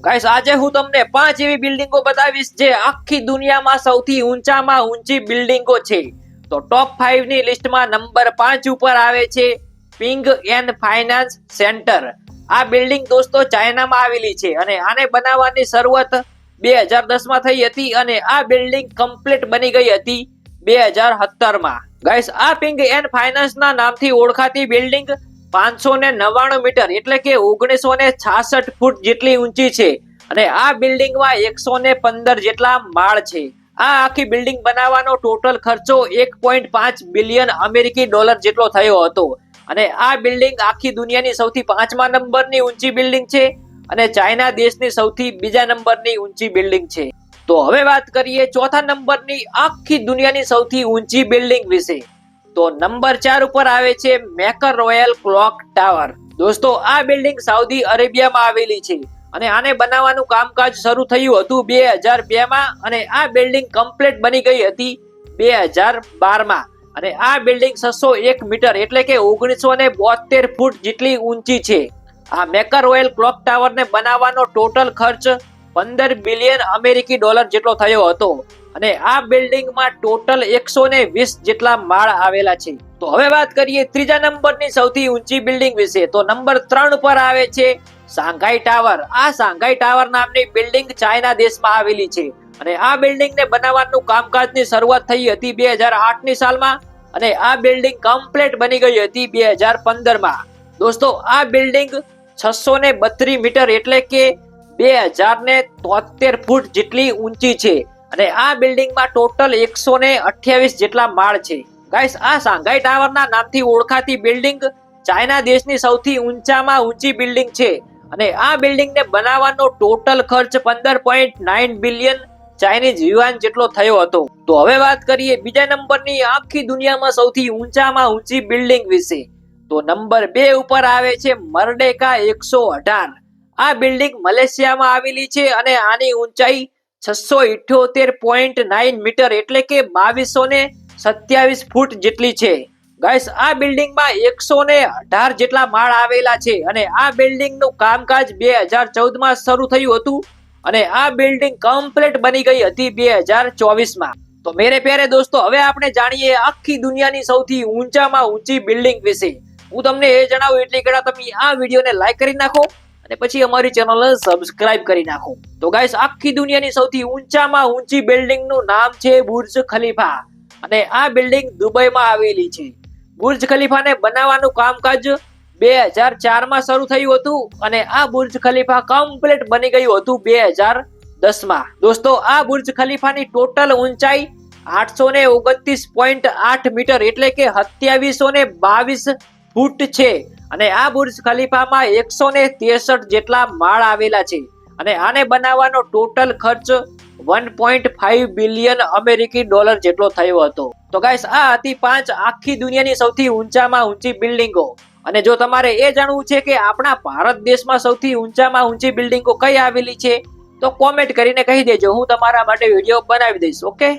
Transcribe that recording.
Guys આજે હું તમને 5 એવી બિલ્ડિંગો બતાવીશ જે આખી દુનિયામાં સૌથી ઊંચામાં ઊંચી બિલ્ડિંગો છે. તો ટોપ 5 ની લિસ્ટમાં નંબર 5 ઉપર આવે છે પિંગ એન્ડ ફાઇનાન્સ સેન્ટર. આ બિલ્ડિંગ દોસ્તો ચાઇનામાં આવેલી છે અને આને બનાવવાની શરૂઆત 2010 માં થઈ હતી અને આ બિલ્ડિંગ કમ્પ્લીટ બની ગઈ હતી 2017 માં. ગાઈસ આ પિંગ એન્ડ ફાઇનાન્સ ના નામથી ઓળખાતી બિલ્ડિંગ 599 મીટર એટલે કે 1966 ફૂટ જેટલી ઊંચી છે અને આ બિલ્ડિંગમાં 115 જેટલા માળ છે. આ આખી બિલ્ડિંગ બનાવવાનો ટોટલ ખર્ચો 1.5 બિલિયન અમેરિકી ડોલર જેટલો થયો હતો અને આ બિલ્ડિંગ આખી દુનિયાની સૌથી 5મા નંબરની ઊંચી બિલ્ડિંગ છે અને ચાઇના દેશની સૌથી 2જા નંબરની ઊંચી બિલ્ડિંગ છે. તો હવે વાત કરીએ ચોથા નંબરની આખી દુનિયાની સૌથી ઊંચી બિલ્ડિંગ વિશે. તો નંબર 4 ઉપર આવે છે મેકર રોયલ ક્લોક ટાવર. દોસ્તો આ બિલ્ડિંગ સાઉદી અરેબિયામાં આવેલી છે અને આને બનાવવાનું કામકાજ શરૂ થયું હતું 2002 માં અને આ બિલ્ડિંગ કમ્પ્લીટ બની ગઈ હતી 2012 માં અને આ બિલ્ડિંગ 601 મીટર એટલે કે 1972 ફૂટ જેટલી ઊંચી છે. આ મેકર રોયલ ક્લોક ટાવર ને બનાવવાનો ટોટલ ખર્ચ 15 બિલિયન અમેરિકી ડોલર જેટલો થયો હતો અને આ બિલ્ડિંગમાં ટોટલ 120 જેટલા માળ આવેલા છે. તો હવે વાત કરીએ ત્રીજા નંબરની સૌથી ઊંચી બિલ્ડિંગ વિશે. તો નંબર 3 ઉપર આવે છે શાંઘાઈ ટાવર. આ શાંઘાઈ ટાવર નામની બિલ્ડિંગ ચાઇના દેશમાં આવેલી છે અને આ બિલ્ડિંગને બનાવવાનું કામકાજની શરૂઆત થઈ હતી 2008 ની સાલમાં અને આ બિલ્ડિંગ કમ્પ્લીટ બની ગઈ હતી 2015 માં. દોસ્તો આ બિલ્ડિંગ 632 મીટર એટલે કે 2073 ફૂટ જેટલી ઊંચી છે અને આ બિલ્ડિંગમાં ટોટલ 128 જેટલા માળ છે. ગાઈસ આ શાંઘાઈ ટાવરના નામથી ઓળખાતી બિલ્ડિંગ ચાઇના દેશની સૌથી ઊંચામાં ઊંચી બિલ્ડિંગ છે અને આ બિલ્ડિંગને બનાવવાનો ટોટલ ખર્ચ 15.9 બિલિયન ચાઇનીઝ યુઆન જેટલો થયો હતો. તો હવે વાત કરીએ બીજા નંબરની આખી દુનિયામાં સૌથી ઊંચામાં ઊંચી બિલ્ડિંગ વિશે. તો નંબર 2 ઉપર આવે છે મર્ડેકા 118. આ બિલ્ડિંગ મલેશિયામાં આવેલી છે અને આની ઊંચાઈ 678.9 મીટર એટલે કે 2227 ફૂટ જેટલી છે. ગાઈસ આ બિલ્ડિંગમાં 118 જેટલા માળ આવેલા છે અને આ બિલ્ડિંગનું કામકાજ 2014 માં શરૂ થયું હતું અને આ બિલ્ડિંગ કમ્પ્લીટ બની ગઈ હતી 2024 માં. તો મેરે પ્યારે દોસ્તો હવે આપણે જાણીએ આખી દુનિયાની સૌથી ઊંચામાં ઊંચી બિલ્ડિંગ વિશે. હું તમને એ જણાવું એટલે કે તમે આ વિડીયોને લાઈક કરી નાખો અને પછી અમારી ચેનલને સબસ્ક્રાઇબ કરી નાખો. તો ગાઈસ આખી દુનિયાની સૌથી ઊંચામાં ઊંચી બિલ્ડિંગ નું નામ છે બુર્જ ખલીફા અને આ બિલ્ડિંગ દુબઈમાં આવેલી છે. બુર્જ ખલીફાને બનાવવાનું કામકાજ 2004 માં શરૂ થયું હતું અને આ બુર્જ ખલીફા કમ્પ્લીટ બની ગયું હતું 2010 માં. દોસ્તો આ બુર્જ ખલીફાની ટોટલ ઊંચાઈ 829.8 મીટર એટલે કે 2722 ફૂટ છે અને આ બુર્જ ખલીફામાં 163 જેટલા માળ આવેલા છે અને આને બનાવવાનો ટોટલ ખર્ચ 1.5 બિલિયન અમેરિકી ડોલર જેટલો થયો હતો. તો ગાઈસ આ હતી 5 આખી દુનિયાની સૌથી ઊંચામાં ઊંચી બિલ્ડિંગો અને જો તમારે એ જાણવું છે કે આપણા ભારત દેશમાં સૌથી ઊંચામાં ઊંચી બિલ્ડિંગો કઈ આવેલી છે તો કોમેન્ટ કરીને કહી દેજો, હું તમારા માટે વિડીયો બનાવી દઈશ. ઓકે.